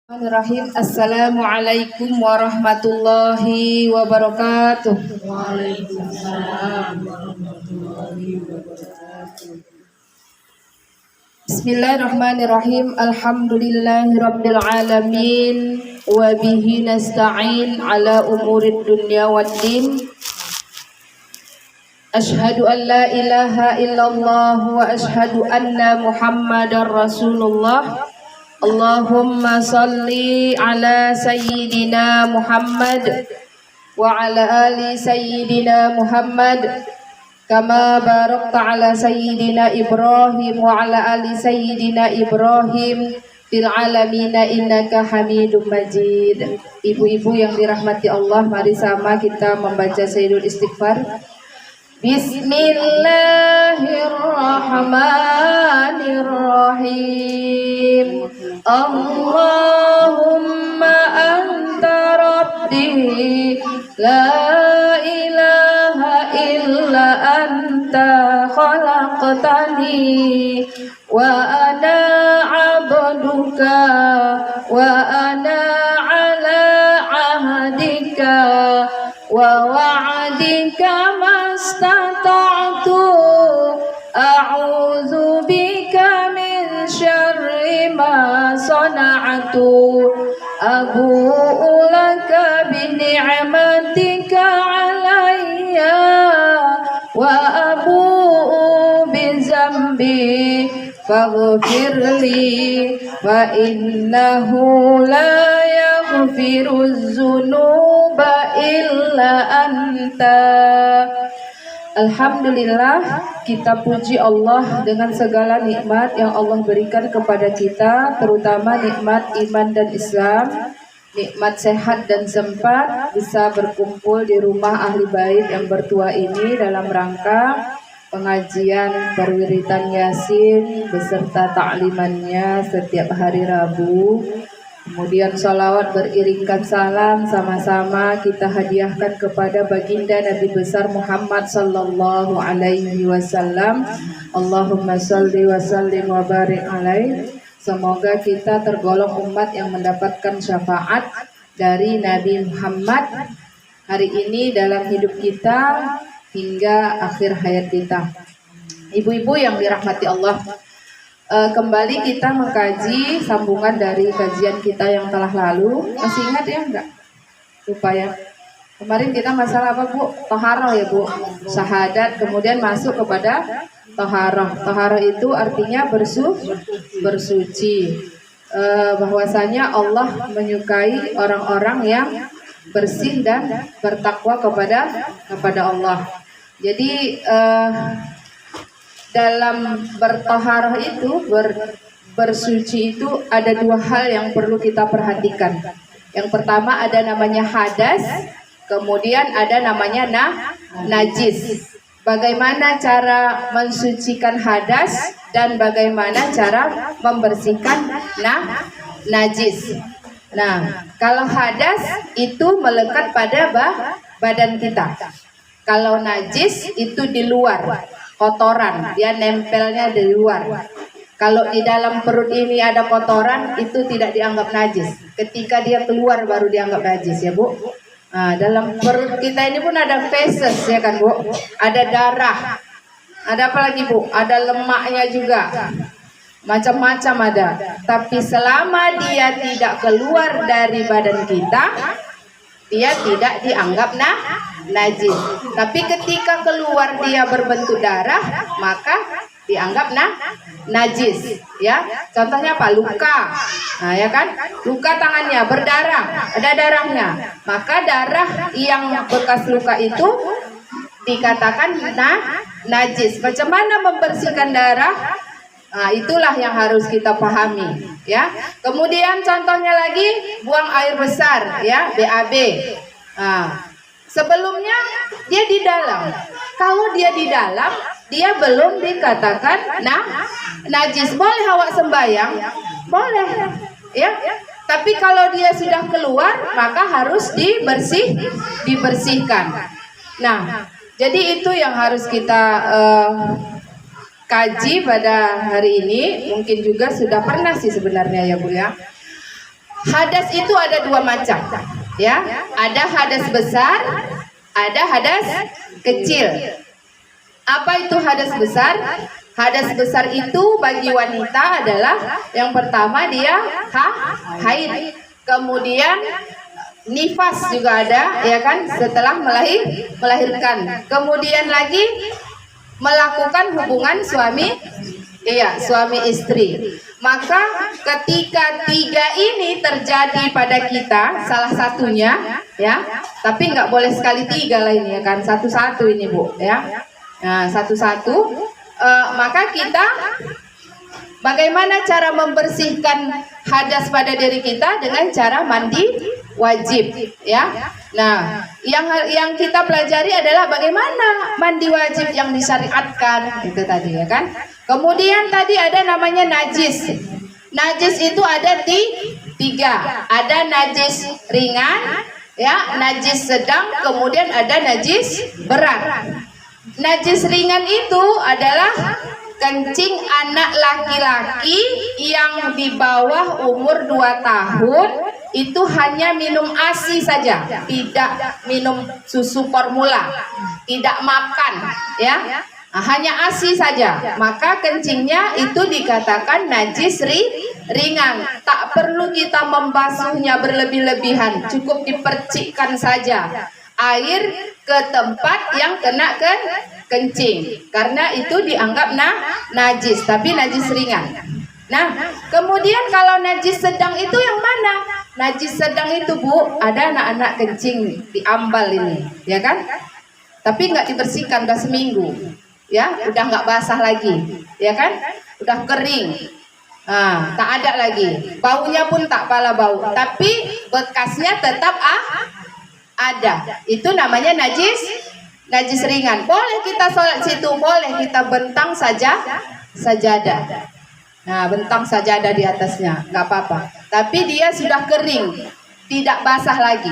Bismillahirrahmanirrahim. Assalamualaikum warahmatullahi wabarakatuh. Waalaikumsalam warahmatullahi wabarakatuh. Bismillahirrahmanirrahim. Alhamdulillahirabbil alamin wa bihi nasta'in ala umurid dunya waddin. Asyhadu an la ilaha illallah wa asyhadu anna Muhammadar Rasulullah. Allahumma salli ala sayyidina Muhammad wa ala ali sayyidina Muhammad kama barakta ala sayyidina Ibrahim wa ala ali sayyidina Ibrahim fil alamina innaka Hamidum Majid. Ibu-ibu yang dirahmati Allah, mari sama kita membaca Sayyidul Istighfar. Bismillahirrahmanirrahim. Allahumma anta rabbi la ilaha illa anta khalaqtani wa ana abduka wa ana ala ahdika wa wa'adika mastata'tu a'udzu bika min syarri ma sana'tu abu'u laka bi ni'matika 'alayya wa abu'u bi dzambi faghfirli wa innahu la yaghfiruz dzunuba illa anta. Alhamdulillah, kita puji Allah dengan segala nikmat yang Allah berikan kepada kita, terutama nikmat iman dan Islam, nikmat sehat dan sempat bisa berkumpul di rumah ahli bait yang bertua ini dalam rangka pengajian perwiritan Yasin beserta ta'limannya setiap hari Rabu. Kemudian sholawat beriringkan salam sama-sama kita hadiahkan kepada baginda Nabi besar Muhammad sallallahu alaihi wasallam. Allahumma sholli wa sallim wa barik alaihi. Semoga kita tergolong umat yang mendapatkan syafaat dari Nabi Muhammad hari ini dalam hidup kita hingga akhir hayat kita. Ibu-ibu yang dirahmati Allah, kembali kita mengkaji sambungan dari kajian kita yang telah lalu. Masih ingat ya enggak? Lupa ya. Kemarin kita masalah apa, Bu? Taharah ya, Bu. Syahadat, kemudian masuk kepada taharah. Taharah itu artinya bersuci. Bahwasanya Allah menyukai orang-orang yang bersih dan bertakwa kepada Allah. Jadi dalam bertaharah itu, bersuci itu ada dua hal yang perlu kita perhatikan. Yang pertama ada namanya hadas, kemudian ada namanya najis. Bagaimana cara mensucikan hadas dan bagaimana cara membersihkan najis. Nah, kalau hadas itu melekat pada badan kita. Kalau najis itu di luar, kotoran, dia nempelnya di luar. Kalau di dalam perut ini ada kotoran, itu tidak dianggap najis. Ketika dia keluar baru dianggap najis ya, Bu. Nah, dalam perut kita ini pun ada feses ya kan, Bu. Ada darah. Ada apa lagi, Bu? Ada lemaknya juga. Macam-macam ada. Tapi selama dia tidak keluar dari badan kita, dia tidak dianggap najis. Tapi ketika keluar dia berbentuk darah, maka dianggap najis ya. Contohnya apa? Luka. Nah ya kan, luka tangannya berdarah, ada darahnya, maka darah yang bekas luka itu dikatakan najis. Macam mana membersihkan darah? Nah, itulah yang harus kita pahami ya. Kemudian contohnya lagi buang air besar ya, BAB. Nah, sebelumnya dia di dalam. Kalau dia di dalam, dia belum dikatakan najis. Boleh awak sembahyang? Boleh ya. Tapi kalau dia sudah keluar, maka harus dibersihkan. Nah, jadi itu yang harus kita kaji pada hari ini. Mungkin juga sudah pernah sih sebenarnya ya Bu ya. hadas itu ada dua macam, ya. Ada hadas besar, ada hadas kecil. Apa itu hadas besar? Hadas besar itu bagi wanita adalah yang pertama dia haid, kemudian nifas juga ada, ya kan, setelah melahirkan, kemudian lagi melakukan hubungan suami istri. Maka ketika tiga ini terjadi pada kita, salah satunya, ya, tapi nggak boleh sekali tiga lah ini, ya kan, satu-satu ini Bu, ya. Nah, satu-satu, maka kita bagaimana cara membersihkan hadas pada diri kita? Dengan cara mandi wajib, ya. Nah, yang kita pelajari adalah bagaimana mandi wajib yang disyariatkan, itu tadi, ya kan. Kemudian tadi ada namanya najis. Najis itu ada tiga. Ada najis ringan, ya, najis sedang, kemudian ada najis berat. Najis ringan itu adalah kencing anak laki-laki yang di bawah umur 2 tahun, itu hanya minum ASI saja, tidak minum susu formula, tidak makan, ya. Nah, hanya ASI saja, maka kencingnya itu dikatakan najis ringan. Tak perlu kita membasuhnya berlebih-lebihan, cukup dipercikkan saja air ke tempat yang kena kencing, karena itu dianggap najis, tapi najis ringan. Nah, kemudian kalau najis sedang itu yang mana? Najis sedang itu Bu, ada anak-anak kencing di ambal ini, ya kan? Tapi nggak dibersihkan, udah seminggu, ya, udah nggak basah lagi, ya kan? Udah kering, tak ada lagi, baunya pun tak pala bau, tapi bekasnya tetap ada. Itu namanya najis ringan. Boleh kita sholat situ, boleh kita bentang sajadah. Nah, bentang sajadah di atasnya, nggak apa-apa. Tapi dia sudah kering, tidak basah lagi.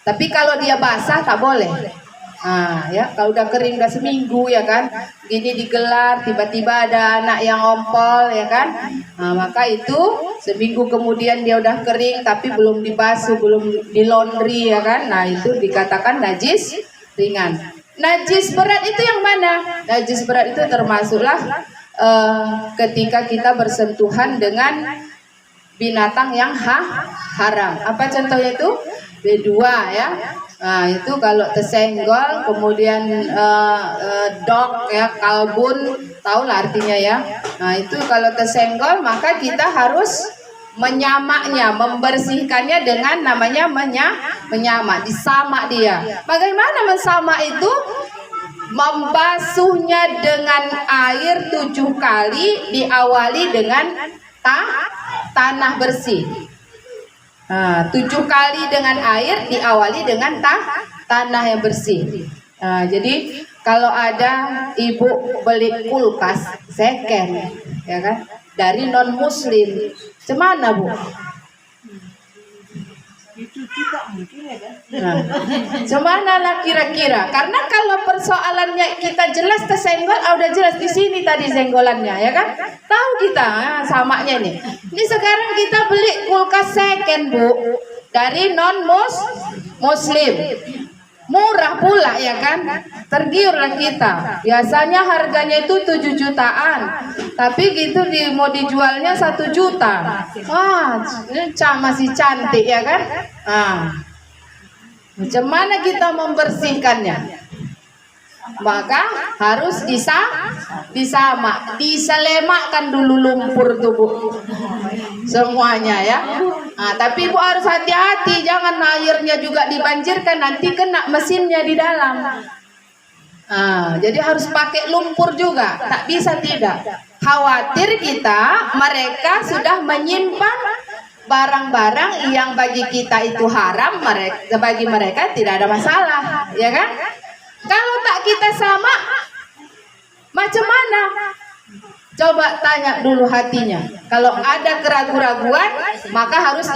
Tapi kalau dia basah tak boleh. Ya, kalau udah kering udah seminggu, ya kan, gini digelar, tiba-tiba ada anak yang ngompol, ya kan, maka itu seminggu kemudian dia udah kering tapi belum dibasuh, belum di laundry, ya kan. Nah, itu dikatakan najis ringan. Najis berat itu yang mana? Najis berat itu termasuklah ketika kita bersentuhan dengan binatang yang haram. Apa contohnya itu? B2, ya. Nah, itu kalau tersenggol, kemudian dog, ya, kalbun, tahulah artinya, ya. Nah, itu kalau tersenggol maka kita harus menyamaknya, membersihkannya dengan namanya menyamak, disamak dia. Bagaimana mensamak itu? Membasuhnya dengan air 7 kali, diawali dengan tanah bersih. 7 kali dengan air, diawali dengan tanah yang bersih. Jadi kalau ada ibu beli kulkas second, ya kan, dari non muslim, cemana Bu? Itu tidak mungkin, ya kan? Cemana lah kira-kira? Karena kalau persoalannya kita jelas tersenggol, udah jelas di sini tadi senggolannya, ya kan? Tahu kita samaknya ini. Ini sekarang kita beli kulkas second Bu, dari non muslim, murah pula, ya kan? Tergiurlah kita. Biasanya harganya itu 7 jutaan, tapi gitu mau dijualnya 1 juta. Ini masih cantik, ya kan? Macam mana kita membersihkannya? Maka harus disamak, diselemakkan dulu lumpur tubuh semuanya, ya. Tapi Bu harus hati-hati, jangan airnya juga dibanjirkan, nanti kena mesinnya di dalam. Jadi harus pakai lumpur juga, tak bisa tidak. Khawatir mereka sudah menyimpan barang-barang yang bagi kita itu haram, bagi mereka tidak ada masalah, ya kan? Kalau tak kita sama, macam mana? Coba tanya dulu hatinya. Kalau ada keraguan-raguan, maka harus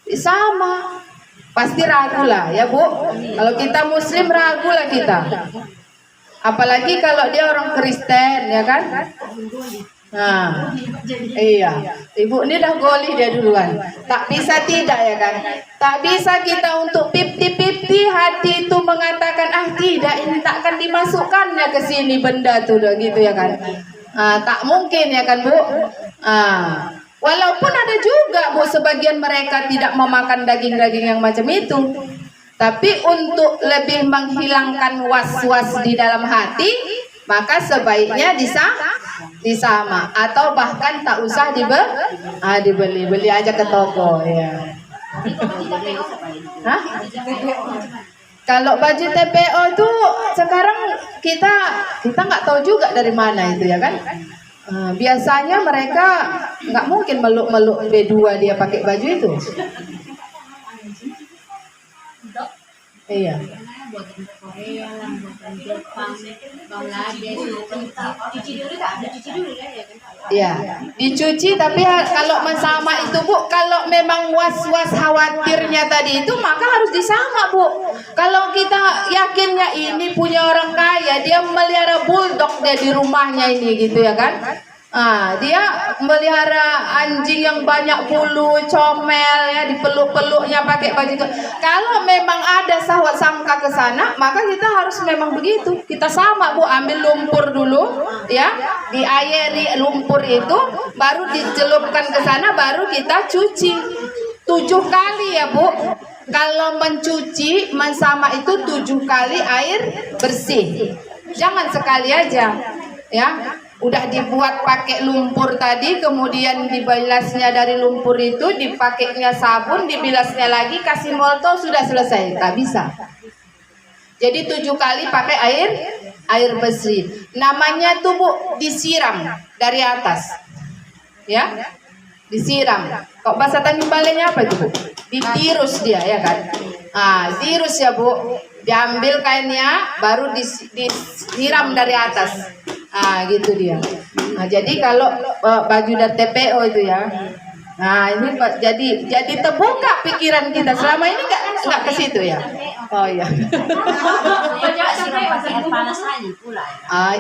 disama. Pasti ragu lah, ya Bu. Kalau kita muslim ragu lah kita. Apalagi kalau dia orang Kristen, ya kan? Nah, iya, ibu ini dah goli dia duluan. Tak bisa tidak ya kan? Tak bisa kita untuk pipti hati itu mengatakan tidak, ini takkan dimasukkannya ke sini benda tuh gitu ya kan? Tak mungkin ya kan Bu? Walaupun ada juga Bu sebagian mereka tidak memakan daging-daging yang macam itu. Tapi untuk lebih menghilangkan was-was di dalam hati, maka sebaiknya disama atau bahkan tak usah dibeli aja ke toko ya. Hah? Kalau baju TPO tuh sekarang kita nggak tahu juga dari mana itu ya kan. Biasanya mereka nggak mungkin meluk-meluk B2 dia pakai baju itu. Iya. Ya, dicuci tapi kalau mensama itu Bu, kalau memang was-was khawatirnya tadi itu maka harus disama Bu. Kalau kita yakinnya ini punya orang kaya, dia melihara bulldog dia di rumahnya ini gitu ya kan. Dia melihara anjing yang banyak bulu, comel ya, dipeluk-peluknya pakai baju itu. Kalau memang ada sangka ke sana, maka kita harus memang begitu. Kita sama Bu, ambil lumpur dulu ya, diairi lumpur itu, baru dicelupkan ke sana, baru kita cuci 7 kali ya Bu. Kalau mencuci mensama itu 7 kali air bersih. Jangan sekali aja ya. Udah dibuat pakai lumpur tadi, kemudian dibilasnya dari lumpur itu, dipakainya sabun, dibilasnya lagi, kasih molto, sudah selesai. Tak bisa. Jadi 7 kali pakai air bersih. Namanya tuh Bu, disiram dari atas. Ya, disiram. Kok bahasa Tanjung Balainya apa itu Bu? Ditirus dia ya kan. Tirus ya Bu. Diambil kainnya, baru disiram dari atas. Gitu dia. Jadi kalau baju dan TPO itu ya. Ini jadi terbuka pikiran kita. Selama ini nggak ke situ ya. Oh iya.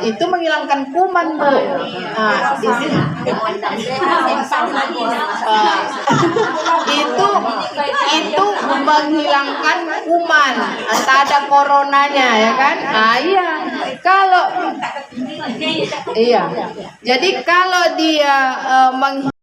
Itu menghilangkan kuman Bu. Di sini. Itu menghilangkan kuman. Entah ada coronanya ya kan. Iya. Kalau iya. Jadi kalau dia